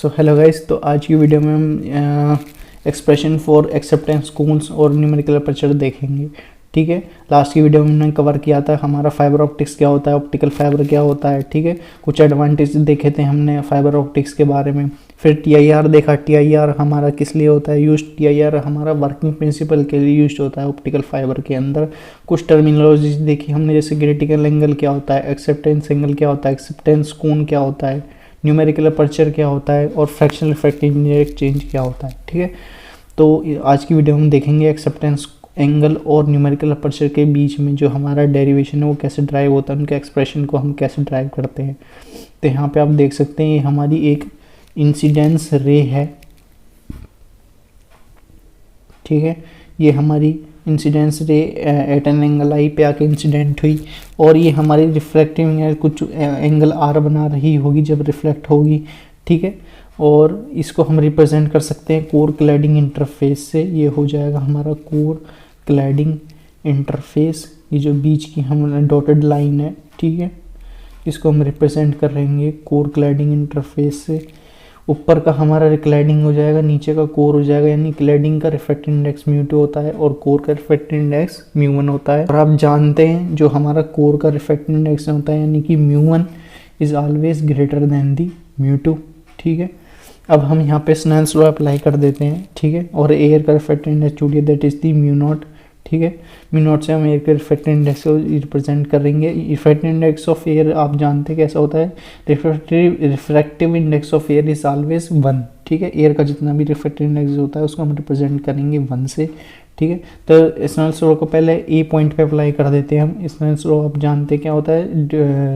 So hello guys, तो आज की वीडियो में हम एक्सप्रेशन फॉर एक्सेप्टेंस कोन्स और न्यूमेरिकल अपर्चर देखेंगे। ठीक है, लास्ट की वीडियो में हमने कवर किया था हमारा फाइबर ऑप्टिक्स क्या होता है, ऑप्टिकल फाइबर क्या होता है। ठीक है, कुछ एडवांटेज देखे थे हमने फाइबर ऑप्टिक्स के बारे में। फिर टीआईआर देखा, टीआईआर हमारा किस लिए होता है यूज। टीआईआर हमारा वर्किंग प्रिंसिपल के लिए यूज होता है ऑप्टिकल फाइबर के अंदर। कुछ टर्मिनोलॉजी देखी हमने, जैसे क्रिटिकल एंगल क्या होता है, एक्सेप्टेंस एंगल क्या होता है, एक्सेप्टेंस कोन क्या होता है, न्यूमेरिकल अपर्चर क्या होता है और फ्रैक्शनल रिफ्रैक्टिव इंडेक्स चेंज क्या होता है। ठीक है, तो आज की वीडियो में देखेंगे एक्सेप्टेंस एंगल और न्यूमेरिकल अपर्चर के बीच में जो हमारा डेरिवेशन है वो कैसे ड्राइव होता है, उनके एक्सप्रेशन को हम कैसे ड्राइव करते हैं। तो यहाँ पे आप देख सकते हैं ये हमारी एक इंसिडेंस रे है। ठीक है, ये हमारी इंसिडेंस रे एट एन एंगल आई पे आके इंसिडेंट हुई और ये हमारी रिफ्लेक्टिव कुछ एंगल आर बना रही होगी जब रिफ्लेक्ट होगी। ठीक है, और इसको हम रिप्रेजेंट कर सकते हैं कोर क्लैडिंग इंटरफेस से। ये हो जाएगा हमारा कोर क्लैडिंग इंटरफेस, ये जो बीच की हम डॉटेड लाइन है। ठीक है, इसको हम रिप्रेजेंट करेंगे कोर क्लैडिंग इंटरफेस से। ऊपर का हमारा क्लैडिंग हो जाएगा, नीचे का कोर हो जाएगा, यानी क्लैडिंग का रिफ्रैक्टिव इंडेक्स μ2 होता है और कोर का रिफ्रैक्टिव इंडेक्स μ1 होता है। और आप जानते हैं जो हमारा कोर का रिफ्रैक्टिव इंडेक्स होता है यानी कि μ1 इज ऑलवेज ग्रेटर देन दी μ2। ठीक है, अब हम यहाँ पे स्नेल्स लॉ अप्लाई कर देते हैं। ठीक है, और एयर का रिफ्रैक्टिव इंडेक्स चूड़िए दैट इज दी μ0। ठीक है, μ0 से हम एयर के रिफ्रैक्टिव इंडेक्स को रिप्रेजेंट करेंगे। रिफ्रैक्टिव इंडेक्स ऑफ एयर आप जानते हैं कैसा होता है, refractive index of air is always 1। ठीक है, एयर का जितना भी रिफ्रैक्टिव इंडेक्स होता है उसको हम रिप्रेजेंट करेंगे 1 से। ठीक है, तो स्नेल्स लॉ को पहले ए पॉइंट पे अप्लाई कर देते हैं हम। स्नेल्स लॉ आप जानते हैं क्या होता है,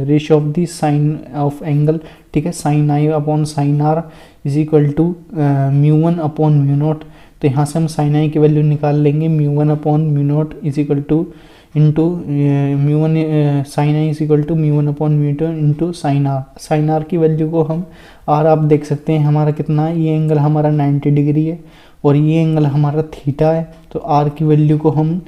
ratio of the sine of angle. ठीक है, sine i upon sine r is equal to μ1 upon μ0। तो यहाँ से हम साइन आई की वैल्यू निकाल लेंगे, μ1 upon μ0 is equal to into μ1 sine i is equal to μ1 upon μ2 into sine r. Sine r की वैल्यू को हम आर आप देख सकते हैं हमारा कितना है, ये एंगल हमारा 90 डिग्री है और ये एंगल हमारा थीटा है। तो आर की वैल्यू को हम,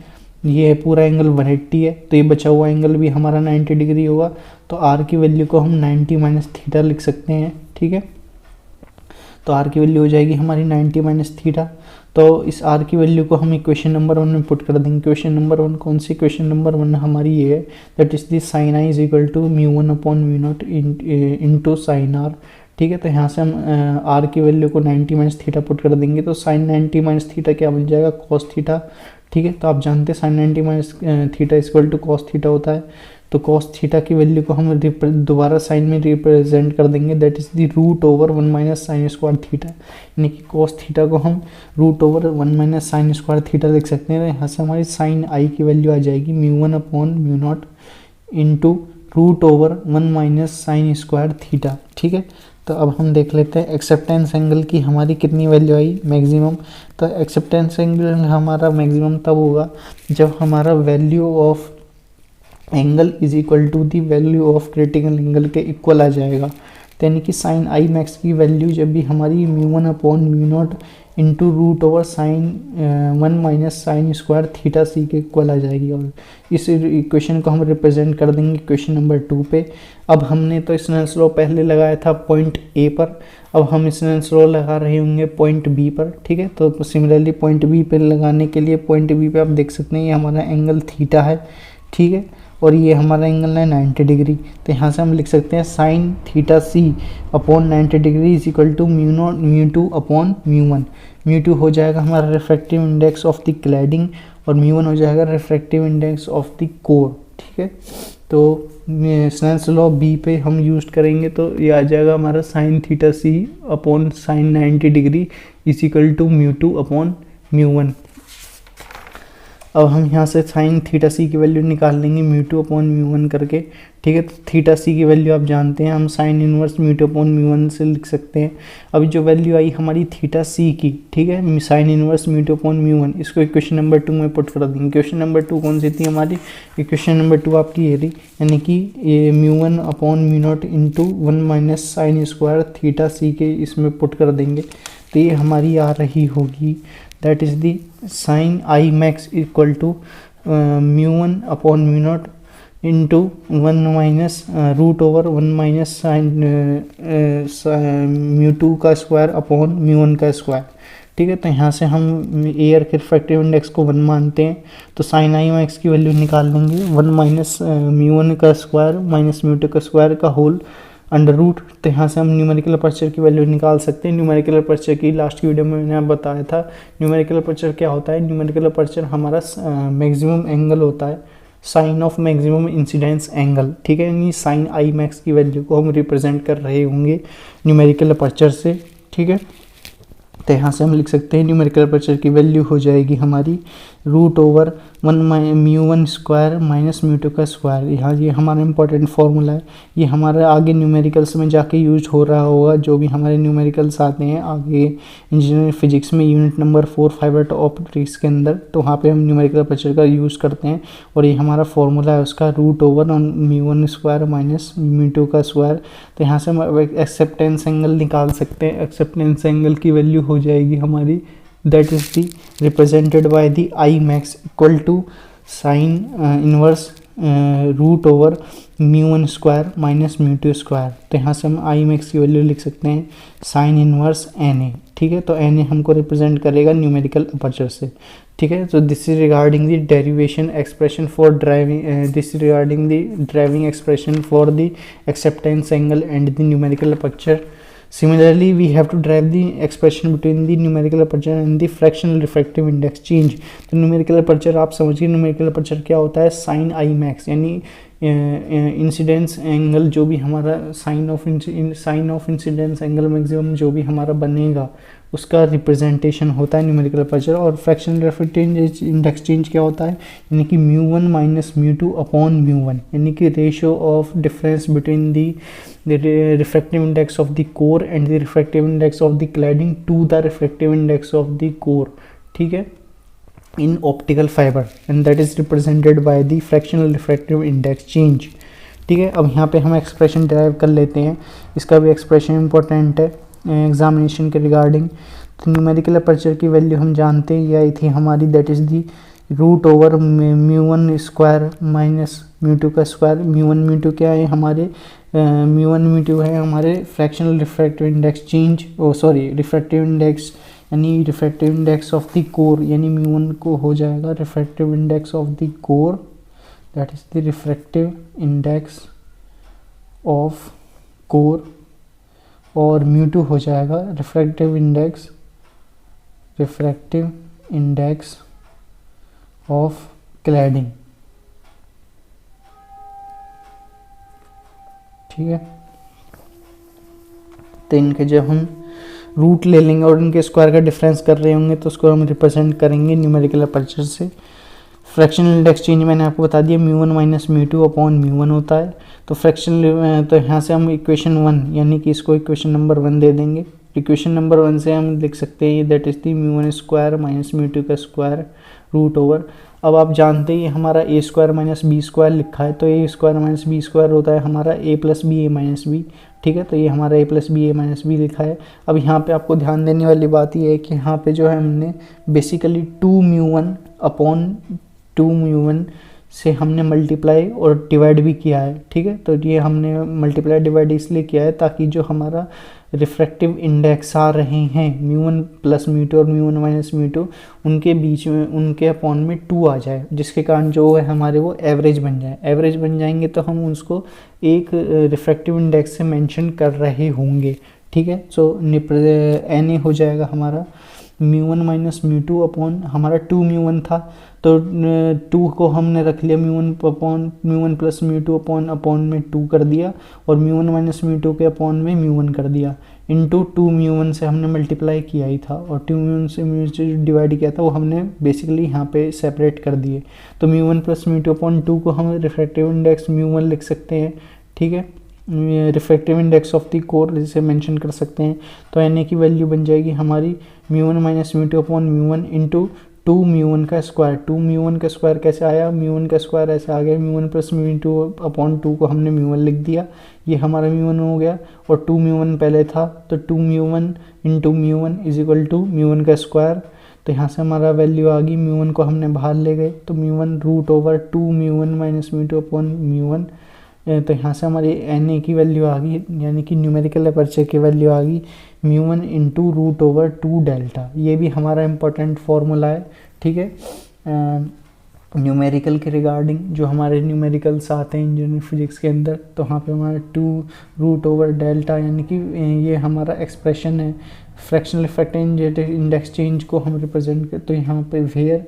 ये पूरा एंगल 180 है तो ये बचा हुआ एंगल भी हमारा 90 डिग्री होगा। तो आर की वैल्यू को हम 90 माइनस थीटा लिख सकते हैं। ठीक है, तो आर की वैल्यू हो जाएगी हमारी 90 माइनस थीटा। तो इस आर की वैल्यू को हम इक्वेशन नंबर 1 में पुट कर देंगे। इक्वेशन नंबर 1 कौन सी, इक्वेशन नंबर 1 हमारी ये है, that is the sine i is equal to μ1 upon μ0 into sine r. ठीक है, तो यहाँ से हम आर की वैल्यू को 90 माइनस थीटा पुट कर देंगे तो साइन 90 माइनस थीटा क्या बन जाएगा, कॉस थीटा। ठीक है, तो आप जानते हैं sine 90 minus theta equal to cos theta होता है। तो कॉस थीटा की वैल्यू को हम दोबारा साइन में रिप्रेजेंट कर देंगे, that is the root over 1 minus sine square theta. यानी कि कॉस थीटा को हम root over 1 minus sine square theta लिख सकते हैं। तो यहाँ से हमारी साइन आई की वैल्यू आ जाएगी μ1 upon μ0 into root over 1 minus sine square theta. ठीक है, तो अब हम देख लेते हैं एक्सेप्टेंस एंगल की हमारी कितनी वैल्यू आई, मैक्सिमम। तो एक्सेप्टेंस एंगल हमारा मैक्सिमम तब होगा जब हमारा value of angle is equal to the value of critical angle के इक्वल आ जाएगा। तो यानी कि साइन आई मैक्स की वैल्यू जब भी हमारी μ1 upon μ0 into root over sine 1 minus sine square theta c के इक्वल आ जाएगी। और इस इक्वेशन को हम रिप्रेजेंट कर देंगे इक्वेशन नंबर 2 पे। अब हमने तो स्नेल्स लॉ पहले लगाया था पॉइंट ए पर, अब हम स्नेल्स लॉ लगा रहे होंगे पॉइंट बी पर। ठीक है, तो सिमिलरली पॉइंट बी पर लगाने के लिए पॉइंट बी पे आप देख सकते हैं ये हमारा एंगल थीटा है। ठीक है, और ये हमारा एंगल है 90 डिग्री। तो यहाँ से हम लिख सकते हैं sine theta c upon 90 degree is equal to μ2 upon μ1। μ2 हो जाएगा हमारा refractive index of the cladding और μ1 हो जाएगा refractive index of the core. ठीक है, तो स्नेल्स लॉ बी पे हम यूज करेंगे तो ये आ जाएगा हमारा sine theta c upon sine 90 degree is equal to μ2 upon μ1। अब हम यहाँ से साइन थीटा सी की वैल्यू निकाल लेंगे μ2 अपॉन μ1 करके। ठीक है, तो थीटा सी की वैल्यू आप जानते हैं हम साइन इनवर्स μ2 अपॉन μ1 से लिख सकते हैं। अब जो वैल्यू आई हमारी थीटा सी की, ठीक है, साइन इनवर्स μ2 अपॉन μ1, इसको इक्वेशन नंबर 2 में पुट कर देंगे। इक्वेशन नंबर 2 कौन सी थी हमारी, इक्वेशन नंबर 2 आपकी ये रही, यानी कि ये μ1 upon μ0 into 1 minus sine square theta c के इसमें पुट कर देंगे। तो ये हमारी आ रही होगी that is the sine I max equal to μ1 upon μ0 into 1 minus root over 1 minus sine mu two का स्क्वायर अपॉन म्यू वन का स्क्वायर। ठीक है, तो यहाँ से हम एयर के रिफ्रैक्टिव इंडेक्स को 1 मानते हैं, तो साइन आई मैक्स की वैल्यू निकाल लेंगे 1 माइनस म्यू वन का स्क्वायर माइनस म्यू टू का स्क्वायर का होल अंडर रूट। तो यहाँ से हम न्यूमेरिकल अपर्चर की वैल्यू निकाल सकते हैं। न्यूमेरिकल अपर्चर की लास्ट की वीडियो में मैंने आपको बताया था। न्यूमेरिकल अपर्चर क्या होता है? न्यूमेरिकल अपर्चर हमारा मैक्सिमम एंगल होता है, sine of maximum incidence angle. ठीक है, यानी साइन आई मैक्स की वैल्यू को हम रिप्रेजेंट कर रहे होंगे न्यूमेरिकल अपर्चर से। ठीक है, तो यहाँ से हम लिख सकते हैं न्यूमेरिकल अपर्चर की वैल्यू हो जाएगी हमारी root over 1 mu one square minus mu two का स्क्वायर। यहाँ ये हमारा इंपॉर्टेंट फार्मूला है, ये हमारे आगे न्यूमेरिकल्स में जाके यूज हो रहा होगा। जो भी हमारे न्यूमेरिकल्स आते हैं आगे इंजीनियरिंग फिजिक्स में यूनिट नंबर 4 फाइबर ऑप्टिक्स के अंदर, तो वहाँ पे हम न्यूमेरिकल अपर्चर का यूज़ करते हैं। और ये हमारा फार्मूला है उसका root over mu one square minus mu two का स्क्वायर। तो यहाँ से हम एक्सेप्टेंस एंगल निकाल सकते हैं। एक्सेप्टेंस एंगल की वैल्यू हो जाएगी हमारी, that is the represented by the I max equal to sine inverse root over mu one square minus mu two square. तो यहाँ से हम आई मैक्स की वैल्यू लिख सकते हैं साइन इनवर्स एन ए। ठीक है, तो एन ए हमको रिप्रेजेंट करेगा न्यूमेरिकल अपर्चर से। ठीक है, तो this is regarding the derivation expression for driving, this is regarding the driving expression for the acceptance angle and the numerical aperture. Similarly, we have to derive the expression between the numerical aperture and the fractional refractive index change। तो numerical aperture आप समझिए, numerical aperture क्या होता है? sin I max, यानी incidence angle जो भी हमारा sine of incidence angle maximum जो भी हमारा बनेगा उसका रिप्रेजेंटेशन होता है न्यूमेरिकल अपर्चर। और फ्रैक्शनल रिफ्रैक्टिव इंडेक्स चेंज क्या होता है? यानी कि mu one minus mu two upon mu one, यानी कि ratio of difference between the refractive index of the core and the refractive index of the cladding to the refractive index of the core. ठीक है, in optical fiber and that is represented by the fractional refractive index change। ठीक है, अब यहाँ पे हम expression derive कर लेते हैं, इसका भी एक्सप्रेशन इंपॉर्टेंट है एग्जामिनेशन के रिगार्डिंग। तो न्यूमेरिकल अपर्चर की वैल्यू हम जानते हैं, ये आई थी हमारी, that is the root over mu one square minus mu two का square. Mu one mu two क्या है हमारे? म्यू वन म्यू टू है हमारे fractional refractive index change, refractive index, यानी refractive index of the core, यानी mu one को हो जाएगा refractive index of the core, that is the refractive index of core. और म्यू टू हो जाएगा रिफ्रैक्टिव इंडेक्स ऑफ क्लैडिंग। ठीक है, तो इनके जब हम रूट ले लेंगे और इनके स्क्वायर का डिफरेंस कर रहे होंगे तो उसको हम रिप्रेजेंट करेंगे न्यूमेरिकल अपर्चर से। फ्रैक्शनल इंडेक्स चेंज मैंने आपको बता दिया, mu one minus mu two upon mu one होता है। तो फ्रैक्शनल, तो यहाँ से हम इक्वेशन 1 यानी कि इसको इक्वेशन नंबर 1 दे देंगे। इक्वेशन नंबर 1 से हम लिख सकते हैं that is the mu one square minus mu two का स्क्वायर रूट ओवर। अब आप जानते हैं ये हमारा ए स्क्वायर माइनस बी स्क्वायर लिखा है, तो ए स्क्वायर माइनस बी स्क्वायर होता है हमारा ए प्लस बी ए माइनस बी। ठीक है, तो ये हमारा ए प्लस बी ए माइनस बी लिखा है। अब यहाँ पे आपको ध्यान देने वाली बात ये है कि यहाँ पे जो है हमने basically 2 mu one upon 2 mu one से हमने मल्टीप्लाई और डिवाइड भी किया है। ठीक है, तो ये हमने मल्टीप्लाई डिवाइड इसलिए किया है ताकि जो हमारा रिफ्रैक्टिव इंडेक्स आ रहे हैं mu one plus mu two और mu one minus mu two, उनके बीच में उनके अपॉन में 2 आ जाए, जिसके कारण जो है हमारे वो एवरेज बन जाए। एवरेज बन जाएंगे तो हम उसको एक रिफ्रैक्टिव इंडेक्स से मेंशन कर रहे होंगे। ठीक है, सो एन ए हो जाएगा हमारा mu one minus mu two upon हमारा 2 म्यू वन था, तो 2 को हमने रख लिया mu one upon mu one plus mu two upon में 2 कर दिया, और mu one minus mu to के अपॉन में म्यू वन कर दिया, इंटू 2 म्यू वन से हमने मल्टीप्लाई किया ही था, और 2 म्यू वन से म्यू से डिवाइड किया था वो हमने बेसिकली यहाँ पे सेपरेट कर दिए। तो mu one plus mu two upon 2 को हम रिफ्रैक्टिव इंडेक्स म्यू वन लिख सकते हैं। ठीक है, refractive index of the core जिसे मेंशन कर सकते हैं। तो एन ए की वैल्यू बन जाएगी हमारी mu one minus mu two upon mu one into 2 mu one का स्क्वायर। 2 म्यू वन का स्क्वायर कैसे आया? म्यू वन का स्क्वायर ऐसे आ गया, mu one plus mu two upon 2 को हमने म्यू वन लिख दिया, ये हमारा म्यू वन हो गया, और 2 म्यू वन पहले था तो 2 mu one into mu one is equal to mu one का स्क्वायर। तो यहाँ से हमारा वैल्यू आ गई, μ1 को हमने बाहर ले गए तो μ1 √2 μ1 माइनस μ2 अपॉन μ1। तो यहाँ से हमारी Na की वैल्यू आ गई, यानी कि न्यूमेरिकल अपर्चर की वैल्यू आ गई μ1 इंटू √2 डेल्टा। ये भी हमारा इम्पोर्टेंट फार्मूला है, ठीक है, न्यूमेरिकल के रिगार्डिंग, जो हमारे न्यूमेरिकल्स आते हैं इंजीनियरिंग फिजिक्स के अंदर। तो वहाँ पे हमारा 2 √डेल्टा, यानी कि ये हमारा एक्सप्रेशन है फ्रैक्शनल इफेक्ट इंडेक्स चेंज को हम रिप्रेजेंट कर। तो यहाँ पे वेयर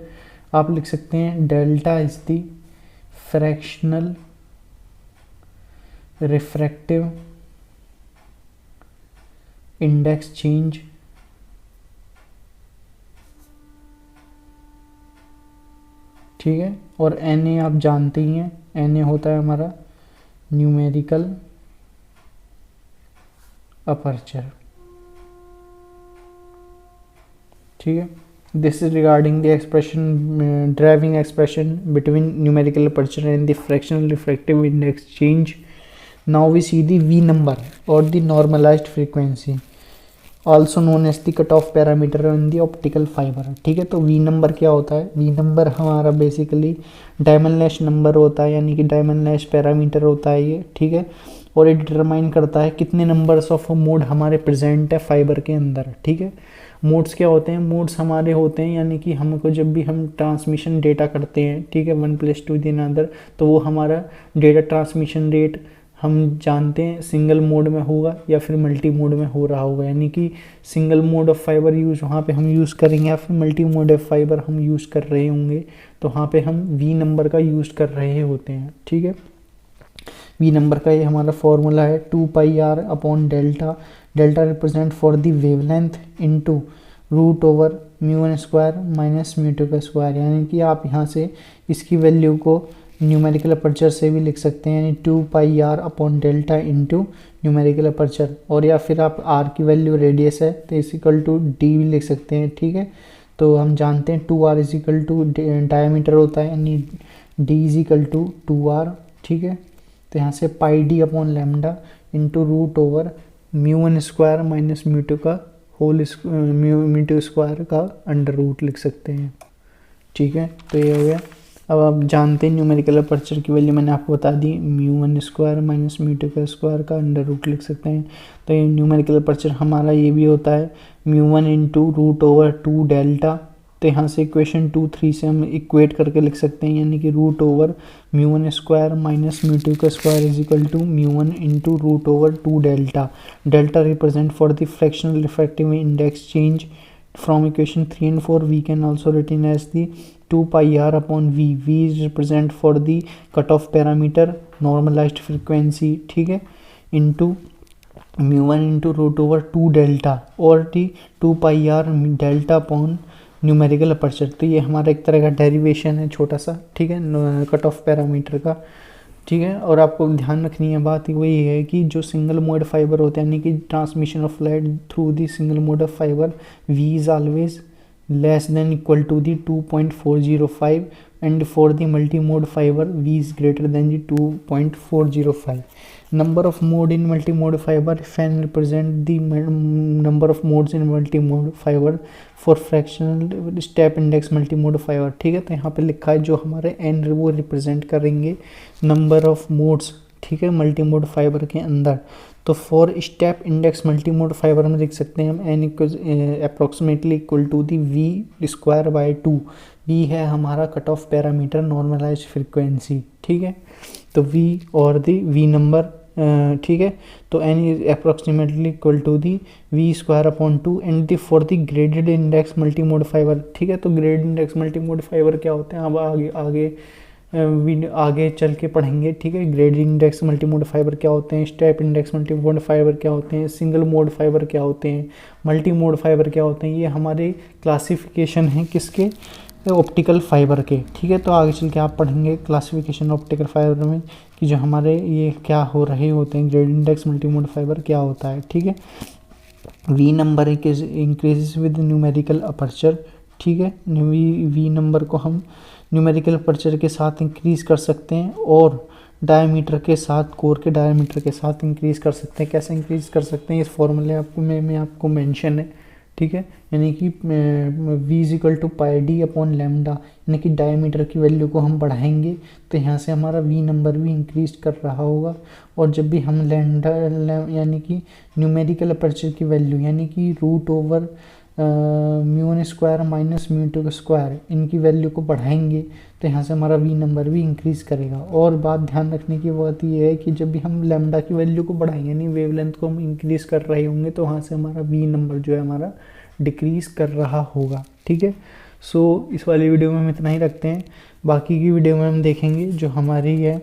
आप लिख सकते हैं delta is the fractional refractive index change ठीक है। और Na आप जानते ही हैं, Na होता है हमारा न्यूमेरिकल अपर्चर, ठीक है। This is regarding the expression, driving expression between numerical aperture and the fractional refractive index change. Now we see the V number और the normalised frequency, also known as the cut off parameter in the optical fibre, ठीक है। तो V number क्या होता है? V number हमारा basically dimensionless number होता है, यानी कि डायमेंशनलेस पैरामीटर होता है ये, ठीक है। और ये डिटरमाइन करता है कितने नंबर्स ऑफ मोड हमारे प्रेजेंट है फाइबर के अंदर, ठीक है। मोड्स क्या होते हैं? मोड्स हमारे होते हैं, यानी कि हमको जब भी हम ट्रांसमिशन डेटा करते हैं, ठीक है, 1+2 दिन अदर, तो वो हमारा डेटा ट्रांसमिशन रेट हम जानते हैं सिंगल मोड में होगा या फिर मल्टी मोड में हो रहा होगा, यानी कि single mode of fibre use वहाँ पे हम यूज़ करेंगे या फिर मल्टी मोड ऑफ फाइबर हम यूज़ कर रहे होंगे, तो वहाँ पे हम वी नंबर का यूज़ कर रहे होते हैं, ठीक है। वी नंबर का ये हमारा फॉर्मूला है 2πr upon delta. Delta represent for the wavelength into √μ1² minus μ2², यानी कि आप यहाँ से इसकी वैल्यू को न्यूमेरिकल अपर्चर से भी लिख सकते हैं, यानी 2πr upon delta into numerical aperture. और या फिर आप r की वैल्यू रेडियस है तो इक्वल टू d भी लिख सकते हैं, ठीक है। तो हम जानते हैं 2r इक्वल टू डायमीटर होता है, यानी d इक्वल टू 2r, ठीक है। तो यहाँ से πd upon lambda into √μ1² minus μ2 का होल μ2² का अंडर रूट लिख सकते हैं, ठीक है। तो ये हो गया। अब आप जानते हैं न्यूमेरिकल अपर्चर की वैल्यू मैंने आपको बता दी, μ1² माइनस μ2² का अंडर रूट लिख सकते हैं। तो ये न्यूमेरिकल अपर्चर हमारा ये भी होता है μ1 इंटू √2 डेल्टा। तो यहाँ से इक्वेशन 2, 3 से हम इक्वेट करके लिख सकते हैं, यानी कि √μ1² minus μ2² is equal to μ1 into √2 delta. Delta represent for the fractional refractive index change. From equation 3 and 4 we can also written as the 2πr upon v. V is represent for the cutoff parameter normalized frequency, ठीक है, into μ1 into √2 delta और the 2πr delta upon numerical aperture. तो ये हमारा एक तरह का derivation है छोटा सा, ठीक है, कट ऑफ पैरामीटर का, ठीक है। और आपको ध्यान रखनी है बात वही है कि जो सिंगल मोड फाइबर होते हैं, यानी कि transmission of light through the single mode of fibre, V is always less than equal to the 2.405 and for the multi mode fibre V is greater than the 2.405। number of mode in multi mode fiber fan represent the number of modes in multi mode fiber for fractional step index multi mode fiber, ठीक है। तो यहाँ पे लिखा है जो हमारे n वो रिप्रेजेंट करेंगे नंबर ऑफ मोड्स, ठीक है, मल्टी मोड फाइबर के अंदर। तो for step index multi mode fibre में लिख सकते हैं हम n approximately equal to the v²/2। v है हमारा cut off parameter normalised frequency, ठीक है। तो v और दी v नंबर, ठीक है। तो n is approximately equal to the v²/2 and the for the graded index multi mode fibre, ठीक है। तो graded index multi mode fibre क्या होते हैं अब आगे चल के पढ़ेंगे, ठीक है। Graded index multi mode fibre क्या होते हैं, step index multi mode fibre क्या होते हैं, सिंगल मोड फाइबर क्या होते हैं, मल्टी मोड फाइबर क्या होते हैं। ये हमारे क्लासिफिकेशन है किसके, ऑप्टिकल फाइबर के, ठीक है। तो आगे चल के आप पढ़ेंगे क्लासिफिकेशन ऑप्टिकल फाइबर में कि जो हमारे ये क्या हो रहे होते हैं, graded index multi mode fibre क्या होता है, ठीक है। V number increases with numerical aperture, ठीक है। वी नंबर को हम न्यूमेरिकल अपर्चर के साथ इंक्रीज़ कर सकते हैं और डायमीटर के साथ, कोर के डायमीटर के साथ इंक्रीज़ कर सकते हैं। कैसे इंक्रीज़ कर सकते हैं, इस फॉर्मूले में आपको मेंशन है, ठीक है, यानी कि v is equal to pi D upon lambda, यानी कि डायमीटर की वैल्यू को हम बढ़ाएंगे तो यहाँ से हमारा v नंबर भी इंक्रीज कर रहा होगा। और जब भी हम लैम्डा यानी कि न्यूमेरिकल अपर्चर की वैल्यू यानी कि root over mu one square minus mu two का स्क्वायर इनकी वैल्यू को बढ़ाएंगे तो यहाँ से हमारा v नंबर भी इंक्रीज़ करेगा। और बात ध्यान रखने की बात ये है कि जब भी हम लैम्डा की वैल्यू को बढ़ाएंगे यानी वेवलेंथ को हम इंक्रीज़ कर रहे होंगे तो वहाँ से हमारा v नंबर जो है हमारा डिक्रीज़ कर रहा होगा। ठीक है, सो इस वाली वीडियो में हम इतना ही रखते हैं। बाकी की वीडियो में हम देखेंगे जो हमारी है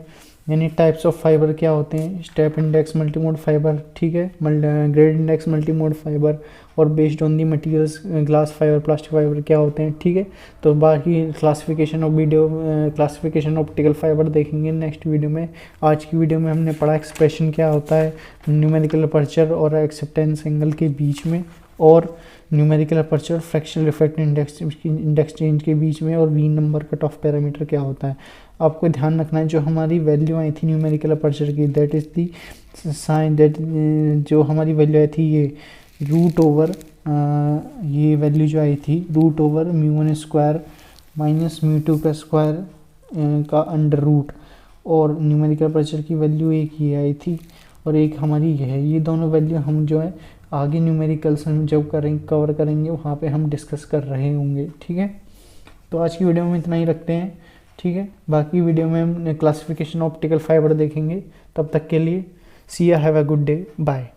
यानी टाइप्स ऑफ फाइबर क्या होते हैं, स्टेप इंडेक्स मल्टीमोड फाइबर, ठीक है, ग्रेड इंडेक्स मल्टीमोड फाइबर, और based on the materials glass fibre plastic fibre क्या होते हैं। ठीक है, तो बाकी क्लासिफिकेशन ऑफ ऑप्टिकल फाइबर देखेंगे नेक्स्ट वीडियो में। आज की वीडियो में हमने पढ़ा एक्सप्रेशन क्या होता है न्यूमेरिकल अपर्चर और एक्सेप्टेंस एंगल के बीच में, और numerical aperture fractional refractive index change के बीच में, और V number cut off parameter क्या होता है। आपको ध्यान रखना है जो हमारी वैल्यू आई थी न्यूमेरिकल अपर्चर की that is the sine that जो हमारी वैल्यू आई थी ये रूट ओवर ये वैल्यू जो आई थी root over mu one square minus mu two का स्क्वायर का अंडर रूट, और न्यूमेरिकल अपर्चर की वैल्यू एक ये आई थी और एक हमारी ये है। ये दोनों वैल्यू हम जो है आगे न्यूमेरिकल्स हम जब कवर करेंगे वहाँ पे हम डिस्कस कर रहे होंगे। ठीक है, तो आज की वीडियो में इतना ही रखते हैं। ठीक है, बाकी वीडियो में हम क्लासिफिकेशन ऑप्टिकल फाइबर देखेंगे। तब तक के लिए see ya have a good day, bye.